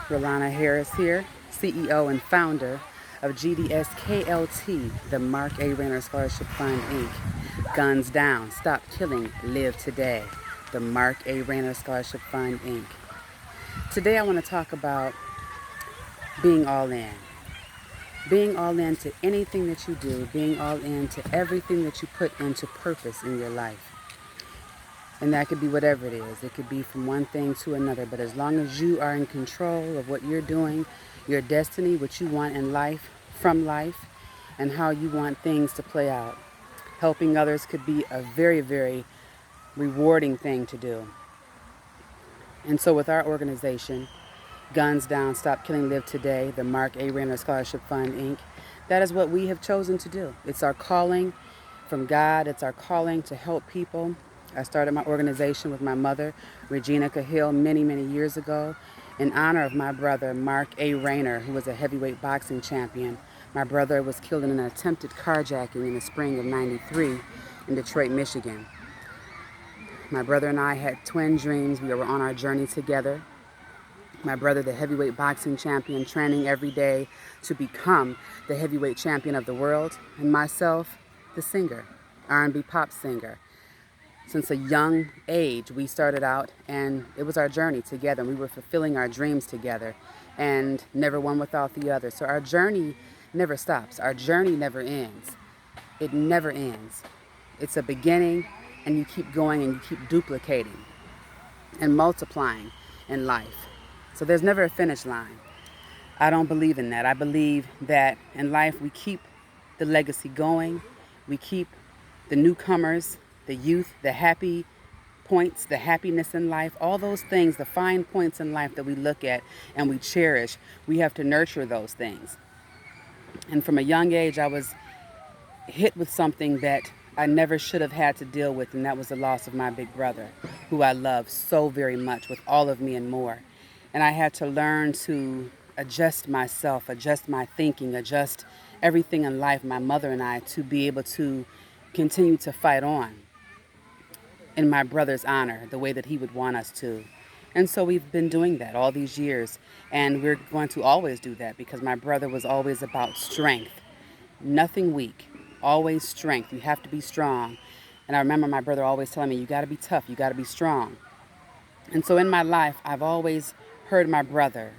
Rolana Harris here, CEO and founder of GDSKLT, the Mark A. Rayner Scholarship Fund, Inc. Guns Down, Stop Killing, Live Today, the Mark A. Rayner Scholarship Fund, Inc. Today I want to talk about being all in. Being all in to anything that you do, being all in to everything that you put into purpose in your life. And that could be whatever it is. It could be from one thing to another. But as long as you are in control of what you're doing, your destiny, what you want in life, from life, and how you want things to play out, helping others could be a very, very rewarding thing to do. And so with our organization, Guns Down, Stop Killing, Live Today, the Mark A. Rayner Scholarship Fund, Inc., that is what we have chosen to do. It's our calling from God. It's our calling to help people. I started my organization with my mother, Regina Cahill, many, many years ago in honor of my brother, Mark A. Rayner, who was a heavyweight boxing champion. My brother was killed in an attempted carjacking in the spring of '93 in Detroit, Michigan. My brother and I had twin dreams. We were on our journey together. My brother, the heavyweight boxing champion, training every day to become the heavyweight champion of the world, and myself, the singer, R&B pop singer. Since a young age, we started out, and it was our journey together. We were fulfilling our dreams together, and never one without the other. So our journey never stops. Our journey never ends. It never ends. It's a beginning, and you keep going, and you keep duplicating and multiplying in life. So there's never a finish line. I don't believe in that. I believe that in life we keep the legacy going. We keep the newcomers, the youth, the happy points, the happiness in life, all those things, the fine points in life that we look at and we cherish. We have to nurture those things. And from a young age, I was hit with something that I never should have had to deal with, and that was the loss of my big brother, who I love so very much with all of me and more. And I had to learn to adjust myself, adjust my thinking, adjust everything in life, my mother and I, to be able to continue to fight on in my brother's honor, the way that he would want us to. And so we've been doing that all these years, and we're going to always do that because my brother was always about strength. Nothing weak, always strength. You have to be strong. And I remember my brother always telling me, you got to be tough, you got to be strong. And so in my life, I've always heard my brother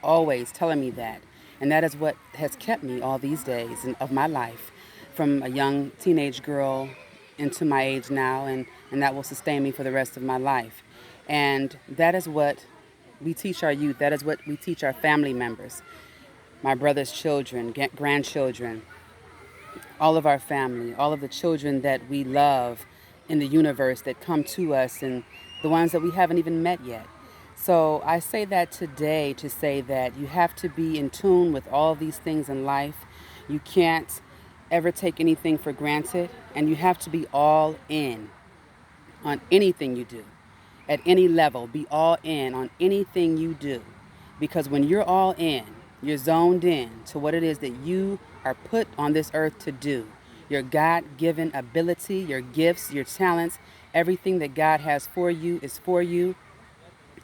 always telling me that. And that is what has kept me all these days of my life, from a young teenage girl into my age now, and that will sustain me for the rest of my life. And that is what we teach our youth. That is what we teach our family members, my brother's children, grandchildren, all of our family, all of the children that we love in the universe that come to us, and the ones that we haven't even met yet. So I say that today to say that you have to be in tune with all of these things in life. You can't ever take anything for granted, and you have to be all in on anything you do. At any level, be all in on anything you do. Because when you're all in, you're zoned in to what it is that you are put on this earth to do. Your God-given ability, your gifts, your talents, everything that God has for you is for you.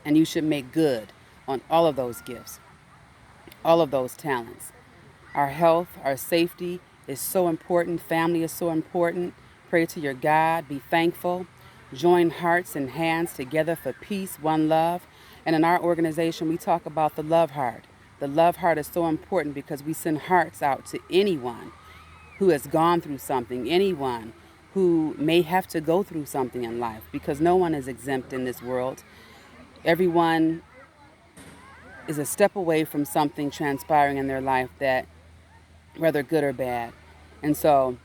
And you should make good on all of those gifts, all of those talents. Our health, our safety is so important. Family is so important. Pray to your God. Be thankful. Join hearts and hands together for peace, one love. And in our organization, we talk about the love heart. The love heart is so important because we send hearts out to anyone who has gone through something, anyone who may have to go through something in life, because no one is exempt in this world. Everyone is a step away from something transpiring in their life, that whether good or bad. And so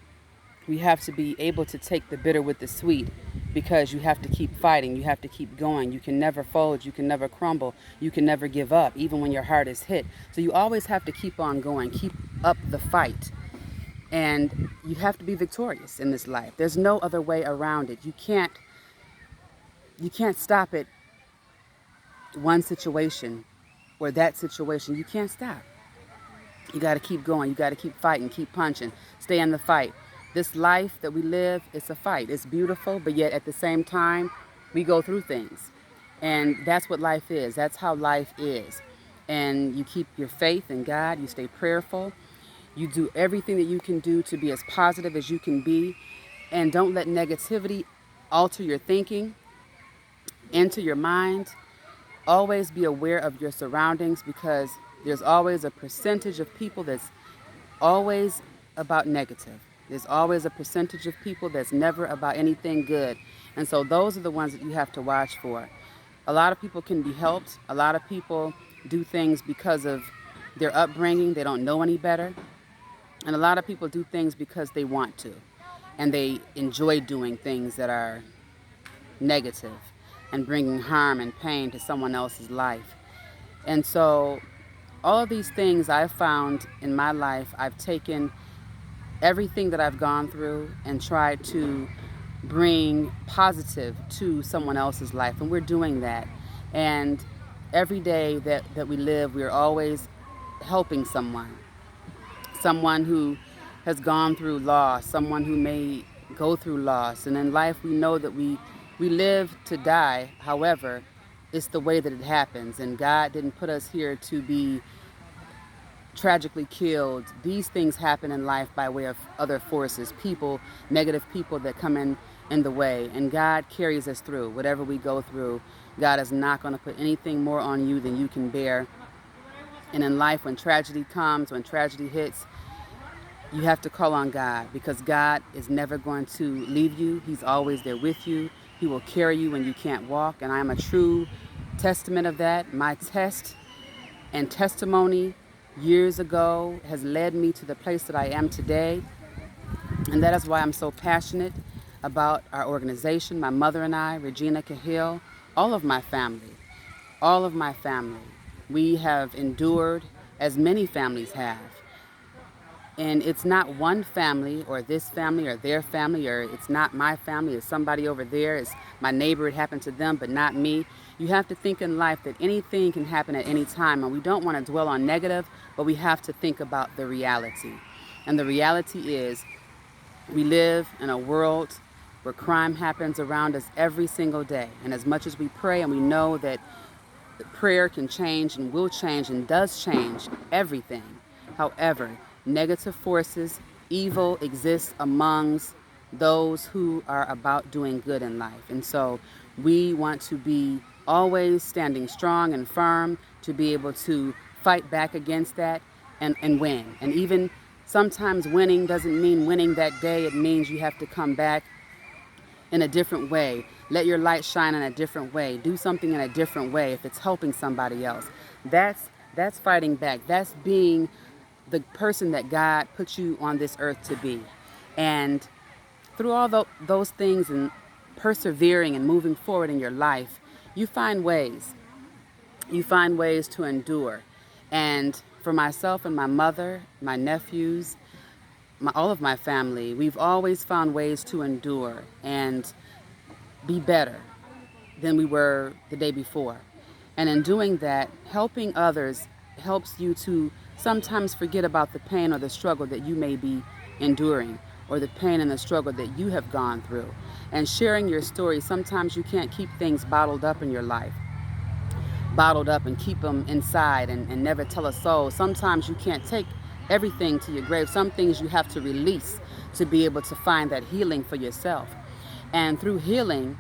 we have to be able to take the bitter with the sweet, because you have to keep fighting. You have to keep going. You can never fold. You can never crumble. You can never give up, even when your heart is hit. So you always have to keep on going, keep up the fight. And you have to be victorious in this life. There's no other way around it. You can't stop it. One situation or that situation, you can't stop. You got to keep going. You got to keep fighting, keep punching, stay in the fight. This life that we live, it's a fight. It's beautiful, but yet at the same time, we go through things. And that's what life is. That's how life is. and you keep your faith in God, you stay prayerful, you do everything that you can do to be as positive as you can be, and don't let negativity alter your thinking, enter your mind. Always be aware of your surroundings, because there's always a percentage of people that's always about negative. There's always a percentage of people that's never about anything good. And so those are the ones that you have to watch for. A lot of people can be helped. A lot of people do things because of their upbringing. They don't know any better. And a lot of people do things because they want to. And they enjoy doing things that are negative and bringing harm and pain to someone else's life. And so all of these things I've found in my life, I've taken everything that I've gone through and tried to bring positive to someone else's life. And we're doing that. And every day that we live, we're always helping someone who has gone through loss, someone who may go through loss. And in life, we know that we live to die. However, it's the way that it happens. And God didn't put us here to be tragically killed. These things happen in life by way of other forces, people, negative people that come in the way. And God carries us through whatever we go through. God is not going to put anything more on you than you can bear. And in life, when tragedy comes, when tragedy hits, you have to call on God, because God is never going to leave you. He's always there with you. He will carry you when you can't walk. And I am a true testament of that. My test and testimony years ago has led me to the place that I am today. And that is why I'm so passionate about our organization, my mother and I, Regina Cahill, all of my family. We have endured as many families have. And it's not one family or this family or their family, or it's not my family, it's somebody over there, it's my neighbor, it happened to them, but not me. You have to think in life that anything can happen at any time, and we don't want to dwell on negative, but we have to think about the reality. And the reality is we live in a world where crime happens around us every single day. And as much as we pray and we know that prayer can change and will change and does change everything, however, negative forces, evil exists amongst those who are about doing good in life. And so we want to be always standing strong and firm to be able to fight back against that and win. And even sometimes winning doesn't mean winning that day. It means you have to come back in a different way. Let your light shine in a different way. Do something in a different way if it's helping somebody else. That's fighting back. That's being the person that God put you on this earth to be. And through all those things and persevering and moving forward in your life, you find ways. You find ways to endure. And for myself and my mother, my nephews, all of my family, we've always found ways to endure and be better than we were the day before. And in doing that, helping others helps you to sometimes forget about the pain or the struggle that you may be enduring, or the pain and the struggle that you have gone through. And sharing your story, sometimes you can't keep things bottled up in your life, bottled up and keep them inside and never tell a soul. Sometimes you can't take everything to your grave. Some things you have to release to be able to find that healing for yourself. And through healing,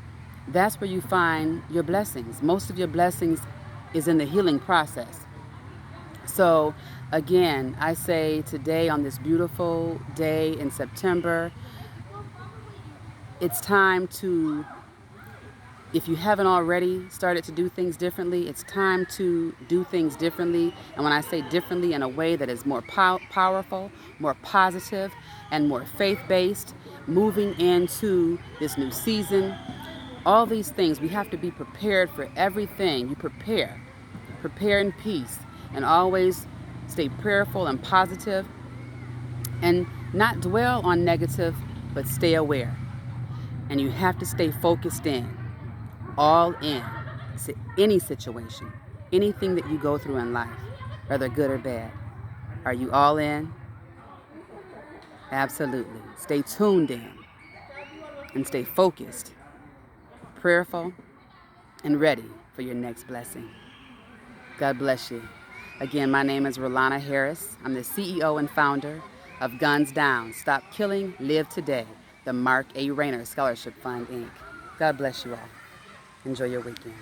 that's where you find your blessings. Most of your blessings is in the healing process. So again, I say today, on this beautiful day in September, it's time to, if you haven't already started to do things differently, it's time to do things differently. And when I say differently, in a way that is more powerful, more positive, and more faith-based, moving into this new season. All these things, we have to be prepared for everything. You prepare in peace, and always stay prayerful and positive, and not dwell on negative, but stay aware. And you have to stay focused in, all in, any situation, anything that you go through in life, whether good or bad. Are you all in? Absolutely. Stay tuned in and stay focused, prayerful, and ready for your next blessing. God bless you. Again, my name is Rolana Harris. I'm the CEO and founder of Guns Down, Stop Killing, Live Today, the Mark A. Rayner Scholarship Fund, Inc. God bless you all. Enjoy your weekend.